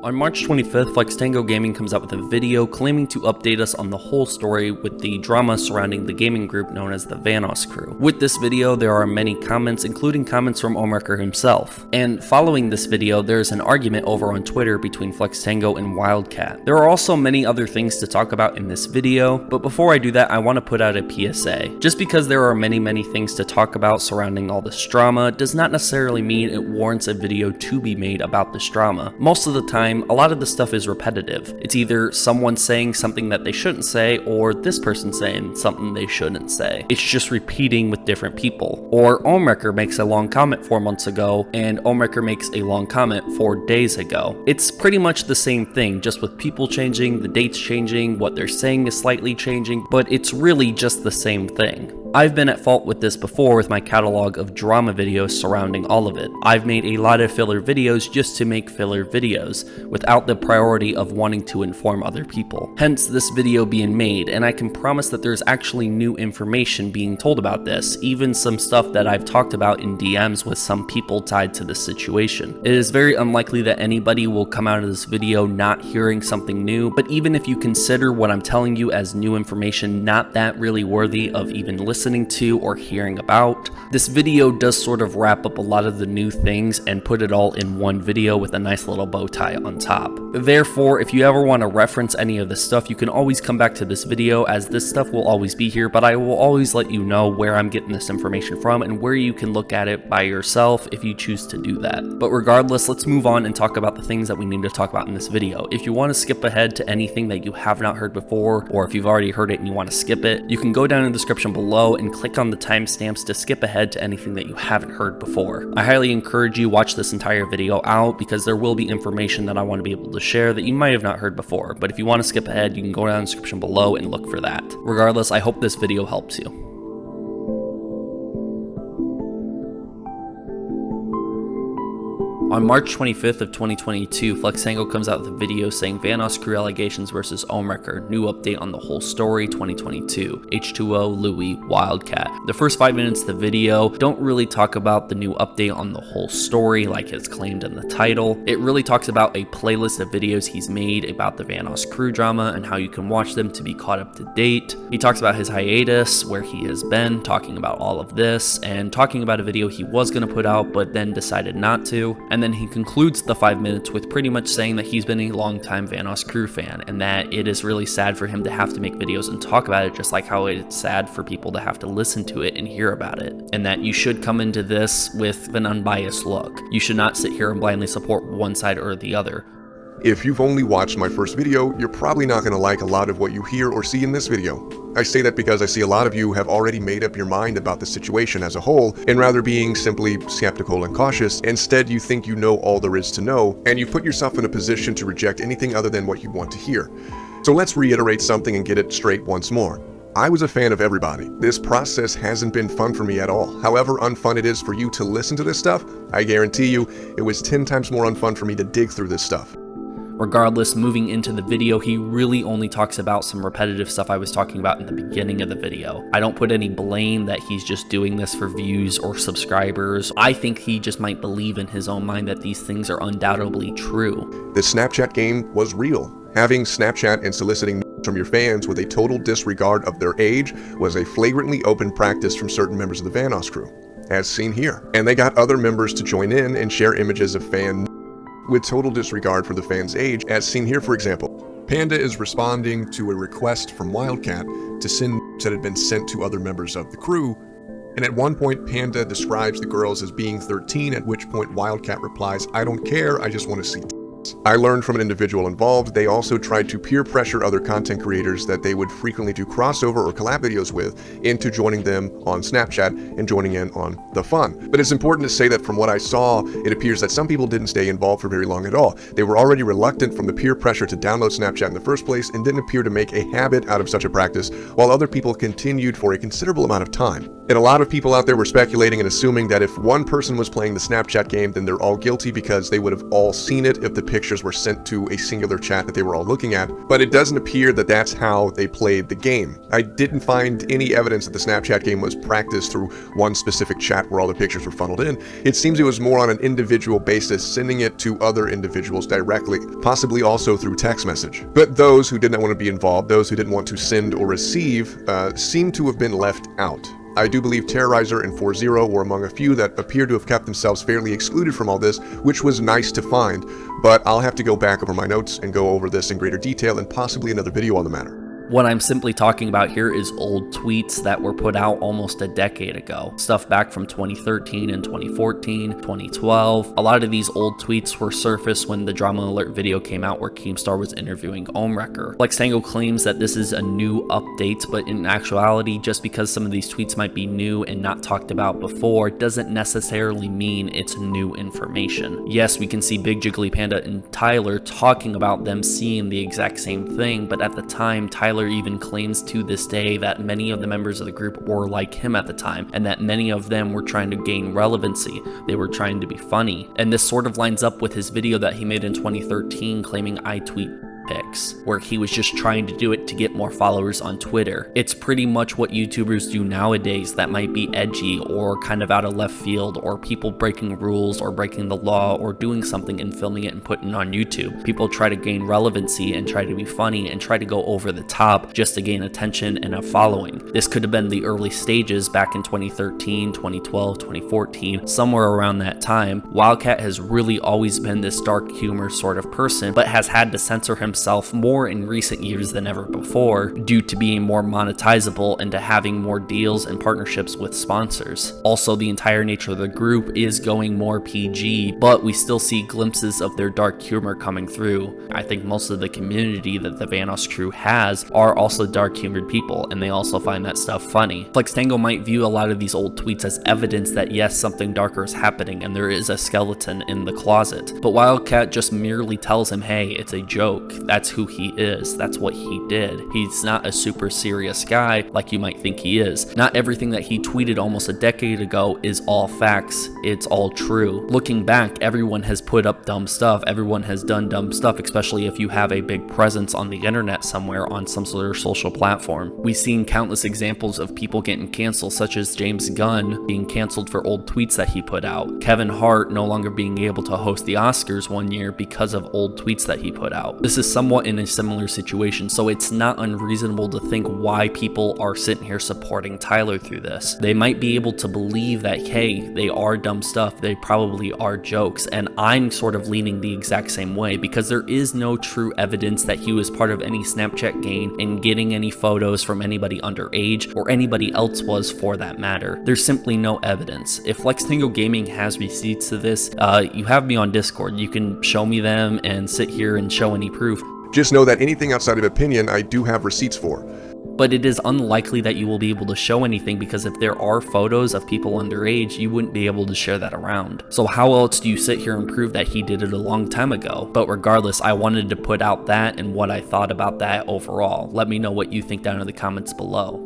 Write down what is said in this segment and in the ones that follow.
On March 25th, Flextango Gaming comes out with a video claiming to update us on the whole story with the drama surrounding the gaming group known as the Vanoss crew. With this video, there are many comments, including comments from Ohmwrecker himself. And following this video, there's an argument over on Twitter between Flextango and Wildcat. There are also many other things to talk about in this video, but before I do that, I want to put out a PSA. Just because there are many things to talk about surrounding all this drama does not necessarily mean it warrants a video to be made about this drama. Most of the time, a lot of the stuff is repetitive. It's either someone saying something that they shouldn't say, or this person saying something they shouldn't say. It's just repeating with different people. Or Ohmwrecker makes a long comment 4 months ago, and Ohmwrecker makes a long comment 4 days ago. It's pretty much the same thing, just with people changing, the dates changing, what they're saying is slightly changing, but it's really just the same thing. I've been at fault with this before with my catalog of drama videos surrounding all of it. I've made a lot of filler videos just to make filler videos, without the priority of wanting to inform other people. Hence this video being made, and I can promise that there's actually new information being told about this, even some stuff that I've talked about in DMs with some people tied to this situation. It is very unlikely that anybody will come out of this video not hearing something new, but even if you consider what I'm telling you as new information not that really worthy of even listening to or hearing about, this video does sort of wrap up a lot of the new things and put it all in one video with a nice little bow tie on top. Therefore, if you ever want to reference any of this stuff, you can always come back to this video, as this stuff will always be here, but I will always let you know where I'm getting this information from and where you can look at it by yourself if you choose to do that. But regardless, let's move on and talk about the things that we need to talk about in this video. If you want to skip ahead to anything that you have not heard before, or if you've already heard it and you want to skip it, you can go down in the description below and click on the timestamps to skip ahead to anything that you haven't heard before. I highly encourage you watch this entire video out, because there will be information that I want to be able to share that you might have not heard before, but if you want to skip ahead, you can go down in the description below and look for that. Regardless, I hope this video helps you. On March 25th of 2022, Flextango comes out with a video saying Vanoss crew allegations versus Ohmwrecker, new update on the whole story 2022, H2O, Louis, Wildcat. The first 5 minutes of the video don't really talk about the new update on the whole story like it's claimed in the title. It really talks about a playlist of videos he's made about the Vanoss crew drama and how you can watch them to be caught up to date. He talks about his hiatus, where he has been, talking about all of this, and talking about a video he was going to put out but then decided not to. And then he concludes the 5 minutes with pretty much saying that he's been a longtime Vanoss crew fan, and that it is really sad for him to have to make videos and talk about it, just like how it's sad for people to have to listen to it and hear about it. And that you should come into this with an unbiased look. You should not sit here and blindly support one side or the other. If you've only watched my first video, you're probably not going to like a lot of what you hear or see in this video. I say that because I see a lot of you have already made up your mind about the situation as a whole, and rather being simply skeptical and cautious, instead you think you know all there is to know, and you put yourself in a position to reject anything other than what you want to hear. So let's reiterate something and get it straight once more. I was a fan of everybody. This process hasn't been fun for me at all. However unfun it is for you to listen to this stuff, I guarantee you it was 10 times more unfun for me to dig through this stuff. Regardless, moving into the video, he really only talks about some repetitive stuff I was talking about in the beginning of the video. I don't put any blame that he's just doing this for views or subscribers. I think he just might believe in his own mind that these things are undoubtedly true. The Snapchat game was real. Having Snapchat and soliciting from your fans with a total disregard of their age was a flagrantly open practice from certain members of the Vanoss crew, as seen here. And they got other members to join in and share images of fan with total disregard for the fan's age, as seen here. For example, Panda is responding to a request from Wildcat to send that had been sent to other members of the crew, and at one point Panda describes the girls as being 13, at which point Wildcat replies, "I don't care, I just want to see." I learned from an individual involved, they also tried to peer pressure other content creators that they would frequently do crossover or collab videos with into joining them on Snapchat and joining in on the fun. But it's important to say that from what I saw, it appears that some people didn't stay involved for very long at all. They were already reluctant from the peer pressure to download Snapchat in the first place and didn't appear to make a habit out of such a practice, while other people continued for a considerable amount of time. And a lot of people out there were speculating and assuming that if one person was playing the Snapchat game, then they're all guilty because they would have all seen it if the pictures were sent to a singular chat that they were all looking at, but it doesn't appear that that's how they played the game. I didn't find any evidence that the Snapchat game was practiced through one specific chat where all the pictures were funneled in. It seems it was more on an individual basis, sending it to other individuals directly, possibly also through text message. But those who did not want to be involved, those who didn't want to send or receive, seem to have been left out. I do believe Terrorizer and 4-0 were among a few that appear to have kept themselves fairly excluded from all this, which was nice to find, but I'll have to go back over my notes and go over this in greater detail and possibly another video on the matter. What I'm simply talking about here is old tweets that were put out almost a decade ago. Stuff back from 2013 and 2014, 2012. A lot of these old tweets were surfaced when the Drama Alert video came out where Keemstar was interviewing Ohmwrecker. Flextango claims that this is a new update, but in actuality, just because some of these tweets might be new and not talked about before, doesn't necessarily mean it's new information. Yes, we can see Big Jiggly Panda and Tyler talking about them seeing the exact same thing, but at the time, Tyler even claims to this day that many of the members of the group were like him at the time, and that many of them were trying to gain relevancy. They were trying to be funny. And this sort of lines up with his video that he made in 2013 claiming I tweet pics, where he was just trying to do it to get more followers on Twitter. It's pretty much what YouTubers do nowadays that might be edgy or kind of out of left field, or people breaking rules or breaking the law or doing something and filming it and putting it on YouTube. People try to gain relevancy and try to be funny and try to go over the top just to gain attention and a following. This could have been the early stages back in 2013, 2012, 2014, somewhere around that time. Wildcat has really always been this dark humor sort of person, but has had to censor himself more in recent years than ever before due to being more monetizable and to having more deals and partnerships with sponsors. Also, the entire nature of the group is going more PG, but we still see glimpses of their dark humor coming through. I think most of the community that the Vanoss crew has are also dark humored people, and they also find that stuff funny. Flextango might view a lot of these old tweets as evidence that yes, something darker is happening and there is a skeleton in the closet, but Wildcat just merely tells him, hey, it's a joke. That's who he is. That's what he did. He's not a super serious guy like you might think he is. Not everything that he tweeted almost a decade ago is all facts. It's all true. Looking back, everyone has put up dumb stuff. Everyone has done dumb stuff, especially if you have a big presence on the internet somewhere on some sort of social platform. We've seen countless examples of people getting canceled, such as James Gunn being canceled for old tweets that he put out. Kevin Hart no longer being able to host the Oscars one year because of old tweets that he put out. This is somewhat in a similar situation, so it's not unreasonable to think why people are sitting here supporting Tyler through this. They might be able to believe that, hey, they are dumb stuff, they probably are jokes, and I'm sort of leaning the exact same way because there is no true evidence that he was part of any Snapchat gang and getting any photos from anybody underage or anybody else was for that matter. There's simply no evidence. If Flextango Gaming has receipts to this, you have me on Discord. You can show me them and sit here and show any proof. Just know that anything outside of opinion, I do have receipts for. But it is unlikely that you will be able to show anything because if there are photos of people underage, you wouldn't be able to share that around. So how else do you sit here and prove that he did it a long time ago? But regardless, I wanted to put out that and what I thought about that overall. Let me know what you think down in the comments below.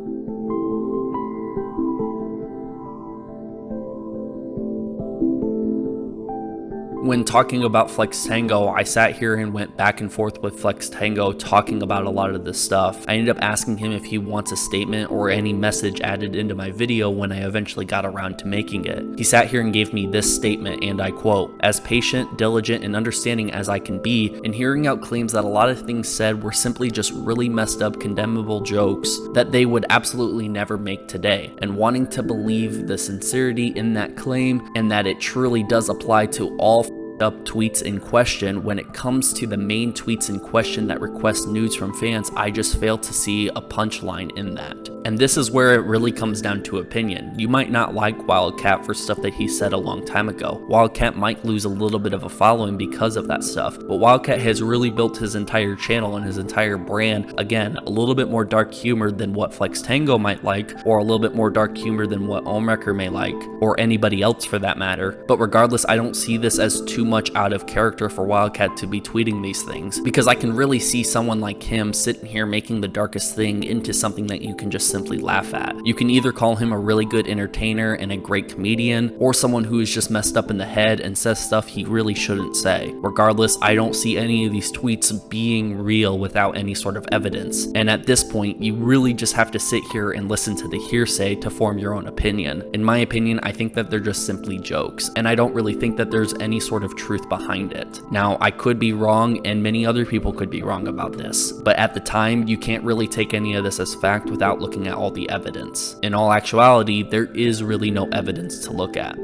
When talking about Flextango, I sat here and went back and forth with Flextango talking about a lot of this stuff. I ended up asking him if he wants a statement or any message added into my video when I eventually got around to making it. He sat here and gave me this statement, and I quote, "As patient, diligent, and understanding as I can be, in hearing out claims that a lot of things said were simply just really messed up, condemnable jokes that they would absolutely never make today, and wanting to believe the sincerity in that claim and that it truly does apply to all up tweets in question, when it comes to the main tweets in question that request nudes from fans, I just fail to see a punchline in that." And this is where it really comes down to opinion. You might not like Wildcat for stuff that he said a long time ago. Wildcat might lose a little bit of a following because of that stuff, but Wildcat has really built his entire channel and his entire brand, again, a little bit more dark humor than what Flextango might like, or a little bit more dark humor than what Ohmwrecker may like, or anybody else for that matter. But regardless, I don't see this as too much out of character for Wildcat to be tweeting these things, because I can really see someone like him sitting here making the darkest thing into something that you can just simply laugh at. You can either call him a really good entertainer and a great comedian, or someone who is just messed up in the head and says stuff he really shouldn't say. Regardless, I don't see any of these tweets being real without any sort of evidence, and at this point, you really just have to sit here and listen to the hearsay to form your own opinion. In my opinion, I think that they're just simply jokes, and I don't really think that there's any sort of truth behind it. Now, I could be wrong, and many other people could be wrong about this, but at the time, you can't really take any of this as fact without looking at all the evidence. In all actuality, there is really no evidence to look at.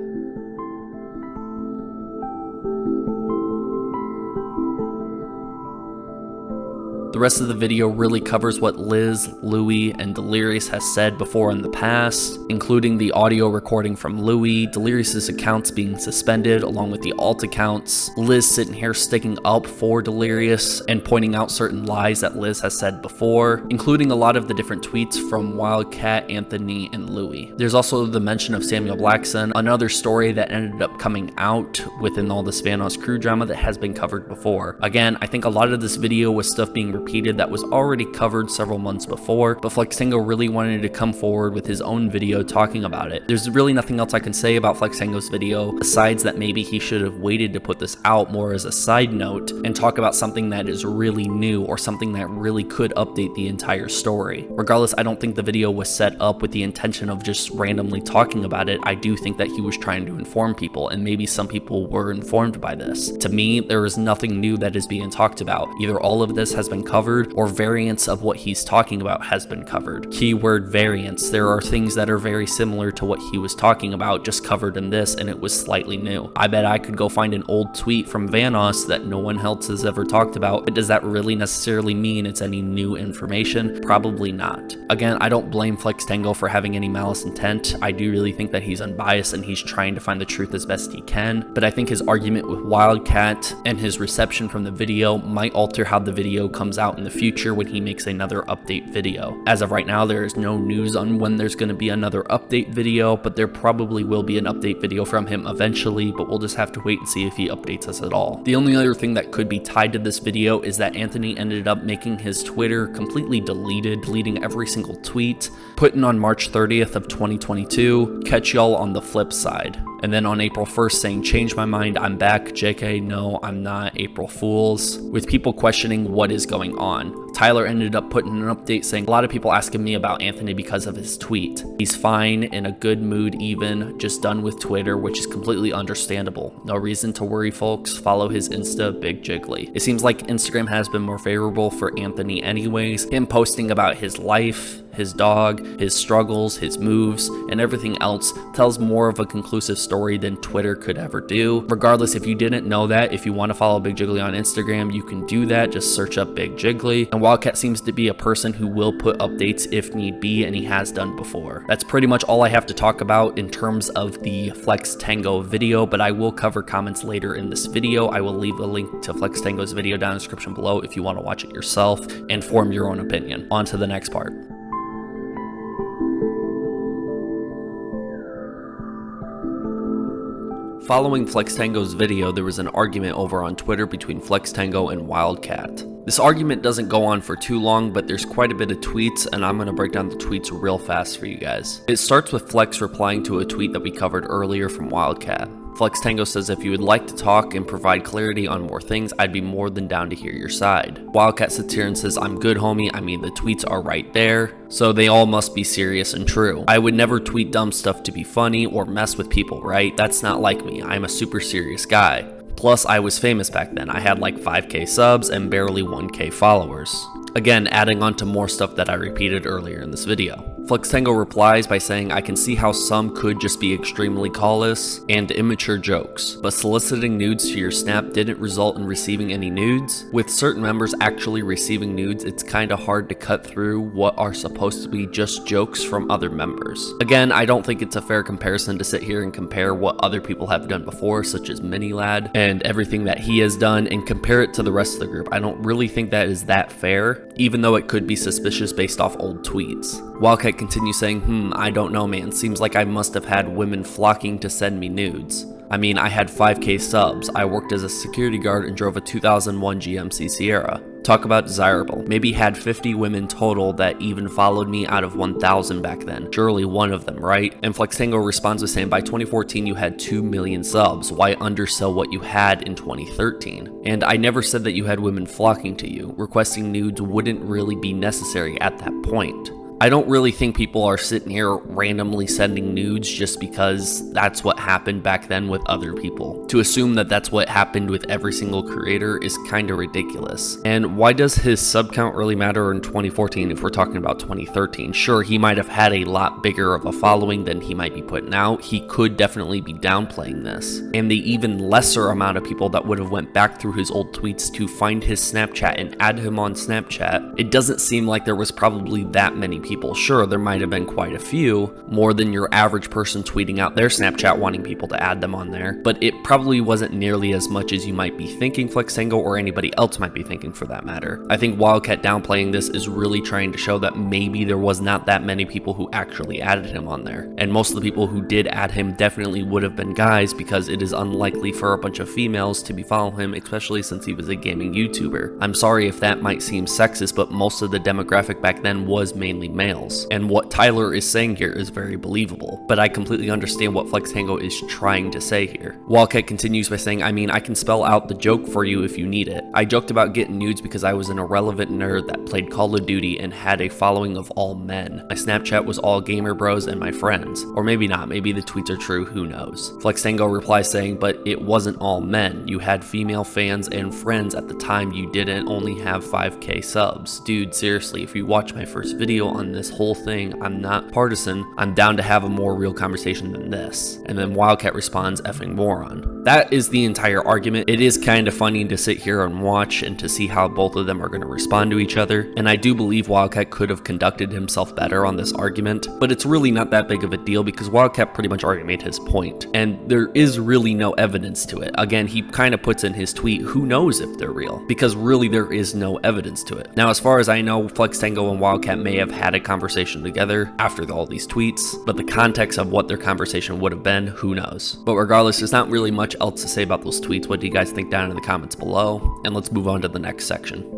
The rest of the video really covers what Liz, Louie, and Delirious has said before in the past, including the audio recording from Louie, Delirious's accounts being suspended along with the alt accounts, Liz sitting here sticking up for Delirious and pointing out certain lies that Liz has said before, including a lot of the different tweets from Wildcat, Anthony, and Louie. There's also the mention of Samuel Blackson, another story that ended up coming out within all this Vanoss crew drama that has been covered before. Again, I think a lot of this video was stuff being repeated that was already covered several months before, but Flextango really wanted to come forward with his own video talking about it. There's really nothing else I can say about Flextango's video besides that maybe he should have waited to put this out more as a side note and talk about something that is really new or something that really could update the entire story. Regardless, I don't think the video was set up with the intention of just randomly talking about it. I do think that he was trying to inform people, and maybe some people were informed by this. To me, there is nothing new that is being talked about. Either all of this has been covered or variants of what he's talking about has been covered. Keyword variants. There are things that are very similar to what he was talking about, just covered in this, and it was slightly new. I bet I could go find an old tweet from Vanoss that no one else has ever talked about, but does that really necessarily mean it's any new information? Probably not. Again, I don't blame Flextango for having any malice intent. I do really think that he's unbiased and he's trying to find the truth as best he can, but I think his argument with Wildcat and his reception from the video might alter how the video comes out in the future when he makes another update video. As of right now, there is no news on when there's going to be another update video, but there probably will be an update video from him eventually, but we'll just have to wait and see if he updates us at all. The only other thing that could be tied to this video is that Anthony ended up making his Twitter completely deleted, deleting every single tweet, putting on March 30th of 2022, catch y'all on the flip side. And then on April 1st saying, change my mind, I'm back, JK, no, I'm not, April Fools, with people questioning what is going on. Tyler ended up putting an update saying, a lot of people asking me about Anthony because of his tweet. He's fine, in a good mood even, just done with Twitter, which is completely understandable. No reason to worry, folks. Follow his Insta, Big Jiggly. It seems like Instagram has been more favorable for Anthony anyways. Him posting about his life, his dog, his struggles, his moves, and everything else tells more of a conclusive story than Twitter could ever do. Regardless, if you didn't know that, if you want to follow Big Jiggly on Instagram, you can do that. Just search up Big Jiggly. And Wildcat seems to be a person who will put updates if need be, and he has done before. That's pretty much all I have to talk about in terms of the Flextango video, but I will cover comments later in this video. I will leave a link to Flextango's video down in the description below if you want to watch it yourself and form your own opinion. On to the next part. Following Flextango's video, there was an argument over on Twitter between Flextango and Wildcat. This argument doesn't go on for too long, but there's quite a bit of tweets, and I'm going to break down the tweets real fast for you guys. It starts with Flex replying to a tweet that we covered earlier from Wildcat. Flextango says, if you would like to talk and provide clarity on more things, I'd be more than down to hear your side. Wildcat sits here and says, I'm good, homie. I mean, the tweets are right there, so they all must be serious and true. I would never tweet dumb stuff to be funny or mess with people, right? That's not like me. I'm a super serious guy. Plus, I was famous back then. I had like 5k subs and barely 1k followers. Again, adding on to more stuff that I repeated earlier in this video. Flextango replies by saying, I can see how some could just be extremely callous and immature jokes, but soliciting nudes to your snap didn't result in receiving any nudes. With certain members actually receiving nudes, it's kinda hard to cut through what are supposed to be just jokes from other members. Again, I don't think it's a fair comparison to sit here and compare what other people have done before, such as Minilad, and everything that he has done, and compare it to the rest of the group. I don't really think that is that fair, even though it could be suspicious based off old tweets. Wildcat Wildcat continues saying, I don't know, man. Seems like I must have had women flocking to send me nudes. I mean, I had 5K subs, I worked as a security guard and drove a 2001 GMC Sierra. Talk about desirable. Maybe had 50 women total that even followed me out of 1,000 back then. Surely one of them, right? And Flextango responds with saying, by 2014 you had 2 million subs. Why undersell what you had in 2013? And I never said that you had women flocking to you. Requesting nudes wouldn't really be necessary at that point. I don't really think people are sitting here randomly sending nudes just because that's what happened back then with other people. To assume that that's what happened with every single creator is kind of ridiculous. And why does his sub count really matter in 2014 if we're talking about 2013? Sure, he might have had a lot bigger of a following than he might be putting out. He could definitely be downplaying this. And the even lesser amount of people that would have went back through his old tweets to find his Snapchat and add him on Snapchat, it doesn't seem like there was probably that many people. Sure, there might have been quite a few, more than your average person tweeting out their Snapchat wanting people to add them on there, but it probably wasn't nearly as much as you might be thinking, Flextango, or anybody else might be thinking for that matter. I think Wildcat downplaying this is really trying to show that maybe there was not that many people who actually added him on there, and most of the people who did add him definitely would have been guys, because it is unlikely for a bunch of females to be following him, especially since he was a gaming YouTuber. I'm sorry if that might seem sexist, but most of the demographic back then was mainly males, and what Tyler is saying here is very believable, but I completely understand what Flextango is trying to say here. Wildcat continues by saying, I mean, I can spell out the joke for you if you need it. I joked about getting nudes because I was an irrelevant nerd that played Call of Duty and had a following of all men. My Snapchat was all gamer bros and my friends. Or maybe not, maybe the tweets are true, who knows. Flextango replies saying, but it wasn't all men. You had female fans and friends at the time. You didn't only have 5K subs. Dude, seriously, if you watch my first video on this whole thing, I'm not partisan. I'm down to have a more real conversation than this. And then Wildcat responds, effing moron. That is the entire argument. It is kind of funny to sit here and watch and to see how both of them are going to respond to each other. And I do believe Wildcat could have conducted himself better on this argument, but it's really not that big of a deal because Wildcat pretty much already made his point. And there is really no evidence to it. Again, he kind of puts in his tweet, who knows if they're real? Because really there is no evidence to it. Now, as far as I know, Flextango and Wildcat may have had a conversation together after all these tweets, but the context of what their conversation would have been, who knows? But regardless, there's not really much else to say about those tweets. What do you guys think down in the comments below? And let's move on to the next section.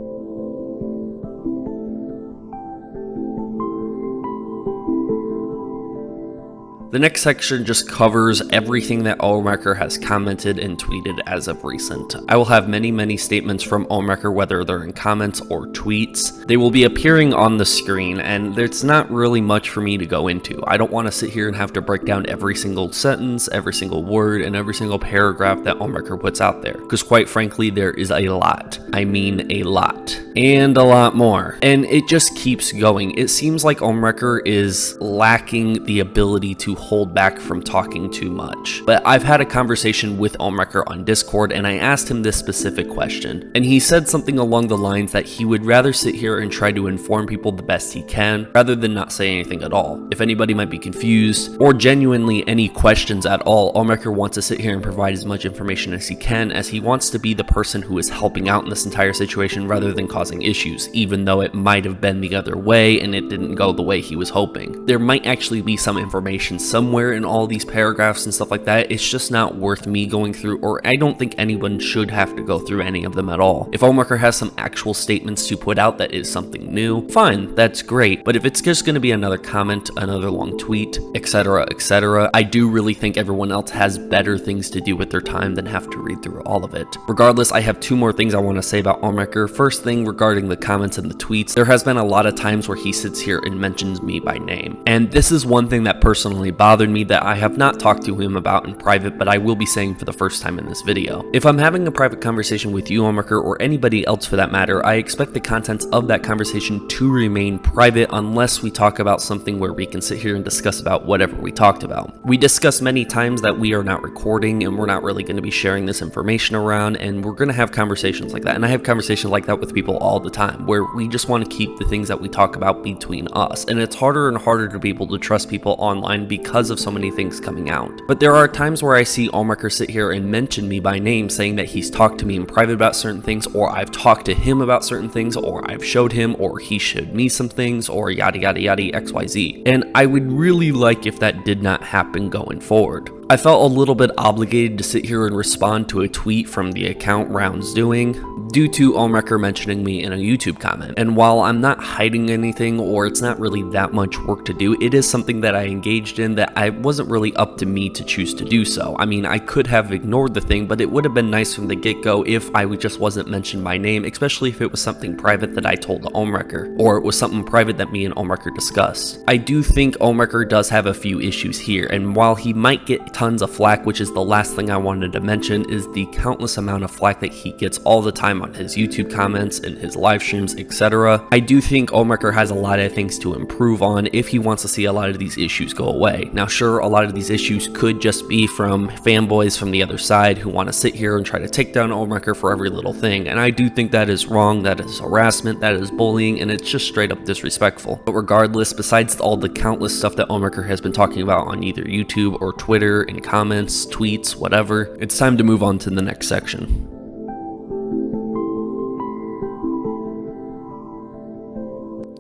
The next section just covers everything that Ohmwrecker has commented and tweeted as of recent. I will have many statements from Ohmwrecker, whether they're in comments or tweets. They will be appearing on the screen, and there's not really much for me to go into. I don't want to sit here and have to break down every single sentence, every single word, and every single paragraph that Ohmwrecker puts out there, because quite frankly, there is a lot. I mean a lot. And a lot more. And it just keeps going. It seems like Ohmwrecker is lacking the ability to hold back from talking too much. But I've had a conversation with Ohmwrecker on Discord, and I asked him this specific question, and he said something along the lines that he would rather sit here and try to inform people the best he can rather than not say anything at all. If anybody might be confused or genuinely any questions at all, Ohmwrecker wants to sit here and provide as much information as he can, as he wants to be the person who is helping out in this entire situation rather than causing issues, even though it might have been the other way and it didn't go the way he was hoping. There might actually be some information somewhere in all these paragraphs and stuff like that. It's just not worth me going through, or I don't think anyone should have to go through any of them at all. If Ohmwrecker has some actual statements to put out that is something new, fine, that's great. But if it's just going to be another comment, another long tweet, etc., I do really think everyone else has better things to do with their time than have to read through all of it. Regardless, I have two more things I want to say about Ohmwrecker. First thing, regarding the comments and the tweets, there has been a lot of times where he sits here and mentions me by name. And this is one thing that personally bothered me that I have not talked to him about in private, but I will be saying for the first time in this video. If I'm having a private conversation with you, Ohmwrecker, or anybody else for that matter, I expect the contents of that conversation to remain private unless we talk about something where we can sit here and discuss about whatever we talked about. We discussed many times that we are not recording and we're not really going to be sharing this information around, and we're going to have conversations like that. And I have conversations like that with people all the time where we just want to keep the things that we talk about between us. And it's harder and harder to be able to trust people online because because of so many things coming out. But there are times where I see Ohmwrecker sit here and mention me by name, saying that he's talked to me in private about certain things, or I've talked to him about certain things, or I've showed him, or he showed me some things, or yada yada yada XYZ. And I would really like if that did not happen going forward. I felt a little bit obligated to sit here and respond to a tweet from the account Rounds Doing due to Ohmwrecker mentioning me in a YouTube comment. And while I'm not hiding anything, or it's not really that much work to do, it is something that I engaged in that I wasn't really up to me to choose to do so. I mean, I could have ignored the thing, but it would have been nice from the get-go if I just wasn't mentioned by name, especially if it was something private that I told the Ohmwrecker, or it was something private that me and Ohmwrecker discussed. I do think Ohmwrecker does have a few issues here, and while he might get tons of flack, which is the last thing I wanted to mention, is the countless amount of flack that he gets all the time on his YouTube comments and his live streams, etc. I do think Ohmwrecker has a lot of things to improve on if he wants to see a lot of these issues go away. Now sure, a lot of these issues could just be from fanboys from the other side who want to sit here and try to take down Ohmwrecker for every little thing, and I do think that is wrong, that is harassment, that is bullying, and it's just straight up disrespectful. But regardless, besides all the countless stuff that Ohmwrecker has been talking about on either YouTube or Twitter, in comments, tweets, whatever, it's time to move on to the next section.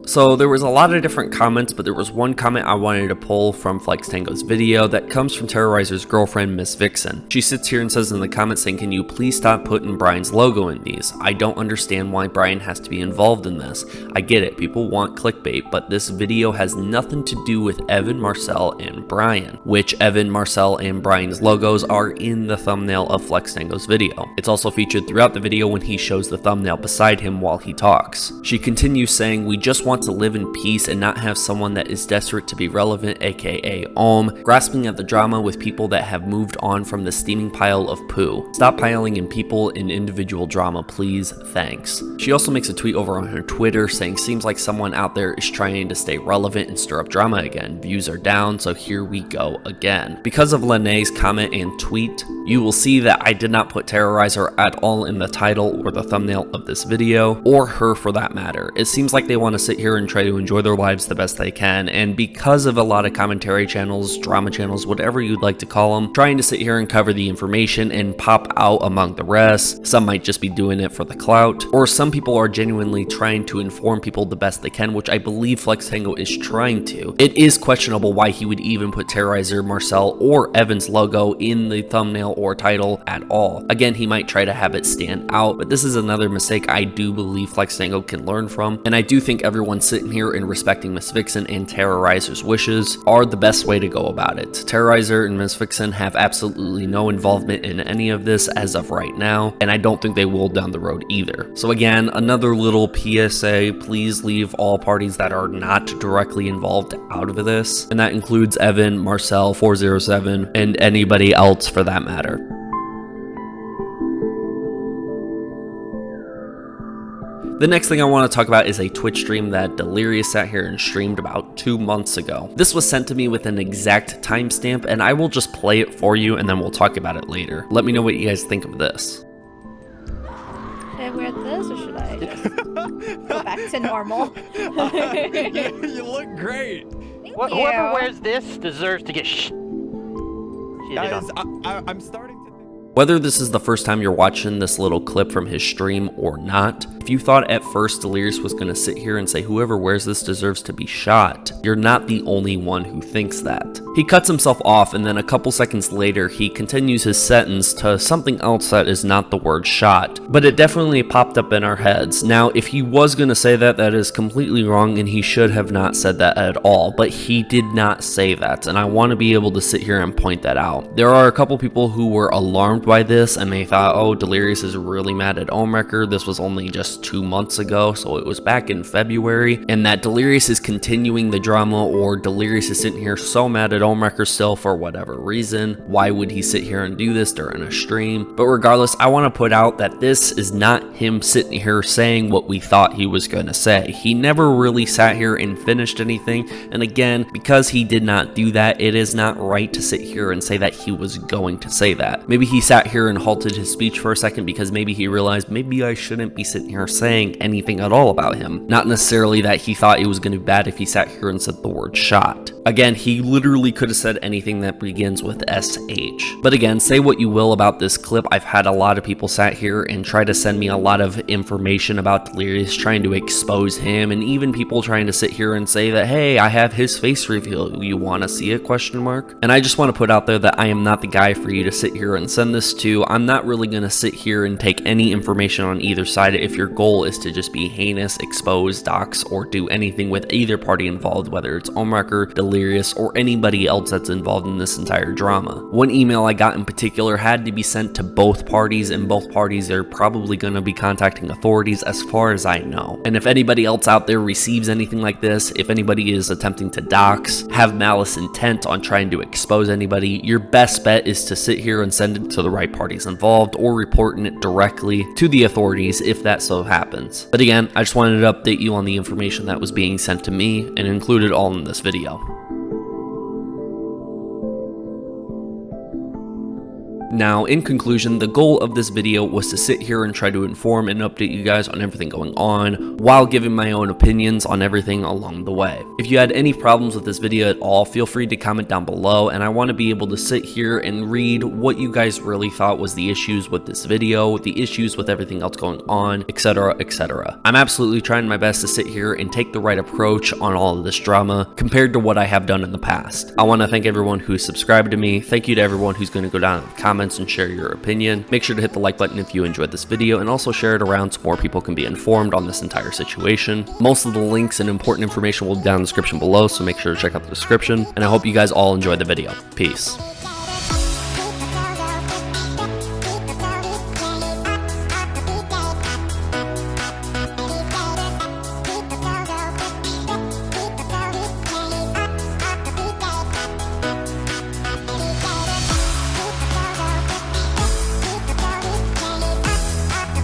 So there was a lot of different comments, but there was one comment I wanted to pull from Flextango's video that comes from Terrorizer's girlfriend, Miss Vixen. She sits here and says in the comments saying, "Can you please stop putting Brian's logo in these? I don't understand why Brian has to be involved in this. I get it, people want clickbait, but this video has nothing to do with Evan, Marcel, and Brian," which Evan, Marcel, and Brian's logos are in the thumbnail of Flextango's video. It's also featured throughout the video when he shows the thumbnail beside him while he talks. She continues saying, "We just want to live in peace and not have someone that is desperate to be relevant, aka Ohm, grasping at the drama with people that have moved on from the steaming pile of poo. Stop piling in people in individual drama, please, thanks." She also makes a tweet over on her Twitter saying, "Seems like someone out there is trying to stay relevant and stir up drama again. Views are down, so here we go again." Because of Lene's comment and tweet, you will see that I did not put Terrorizer at all in the title or the thumbnail of this video, or her for that matter. It seems like they want to sit here and try to enjoy their lives the best they can, and because of a lot of commentary channels, drama channels, whatever you'd like to call them, trying to sit here and cover the information and pop out among the rest, some might just be doing it for the clout, or some people are genuinely trying to inform people the best they can, which I believe Flextango is trying to. It is questionable why he would even put Terrorizer, Marcel, or Evan's logo in the thumbnail or title at all. Again, he might try to have it stand out, but this is another mistake I do believe Flextango can learn from, and I do think everyone sitting here and respecting Miss Vixen and Terrorizer's wishes are the best way to go about it. Terrorizer and Miss Vixen have absolutely no involvement in any of this as of right now, and I don't think they will down the road either. So again, another little PSA, please leave all parties that are not directly involved out of this, and that includes Evan, Marcel, 407, and anybody else for that matter. The next thing I want to talk about is a Twitch stream that Delirious sat here and streamed about 2 months ago. This was sent to me with an exact timestamp, and I will just play it for you and then we'll talk about it later. Let me know what you guys think of this. Should I wear this or should I just go back to normal? You look great. Thank Whoever you. wears this deserves to get Guys, I'm starting to think. Whether this is the first time you're watching this little clip from his stream or not, if you thought at first Delirious was going to sit here and say whoever wears this deserves to be shot, you're not the only one who thinks that. He cuts himself off and then a couple seconds later he continues his sentence to something else that is not the word shot, but it definitely popped up in our heads. Now if he was going to say that, that is completely wrong and he should have not said that at all, but he did not say that, and I want to be able to sit here and point that out. There are a couple people who were alarmed by this and they thought, oh, Delirious is really mad at Ohmwrecker. This was only just 2 months ago, so it was back in February, and that Delirious is continuing the drama, or Delirious is sitting here so mad at Ohmwrecker still for whatever reason. Why would he sit here and do this during a stream? But regardless, I want to put out that this is not him sitting here saying what we thought he was going to say. He never really sat here and finished anything, and again, because he did not do that, it is not right to sit here and say that he was going to say that. Maybe he sat here and halted his speech for a second because maybe he realized maybe I shouldn't be sitting here or saying anything at all about him. Not necessarily that he thought it was going to be bad if he sat here and said the word shot. Again, he literally could have said anything that begins with SH. But again, say what you will about this clip, I've had a lot of people sat here and try to send me a lot of information about Delirious, trying to expose him, and even people trying to sit here and say that, hey, I have his face reveal, you want to see it, question mark? And I just want to put out there that I am not the guy for you to sit here and send this to. I'm not really going to sit here and take any information on either side if your goal is to just be heinous, expose, dox, or do anything with either party involved, whether it's Ohmwrecker, Delirious, or anybody else that's involved in this entire drama. One email I got in particular had to be sent to both parties, and both parties are probably going to be contacting authorities as far as I know. And if anybody else out there receives anything like this, if anybody is attempting to dox, have malice intent on trying to expose anybody, your best bet is to sit here and send it to the right parties involved, or reporting it directly to the authorities if that so happens. But again, I just wanted to update you on the information that was being sent to me and include it all in this video. Now, in conclusion, the goal of this video was to sit here and try to inform and update you guys on everything going on, while giving my own opinions on everything along the way. If you had any problems with this video at all, feel free to comment down below, and I want to be able to sit here and read what you guys really thought was the issues with this video, the issues with everything else going on, etc, etc. I'm absolutely trying my best to sit here and take the right approach on all of this drama compared to what I have done in the past. I want to thank everyone who subscribed to me. Thank you to everyone who's going to go down in the comments and share your opinion. Make sure to hit the like button if you enjoyed this video, and also share it around so more people can be informed on this entire situation. Most of the links and important information will be down in the description below, so make sure to check out the description, and I hope you guys all enjoyed the video. Peace.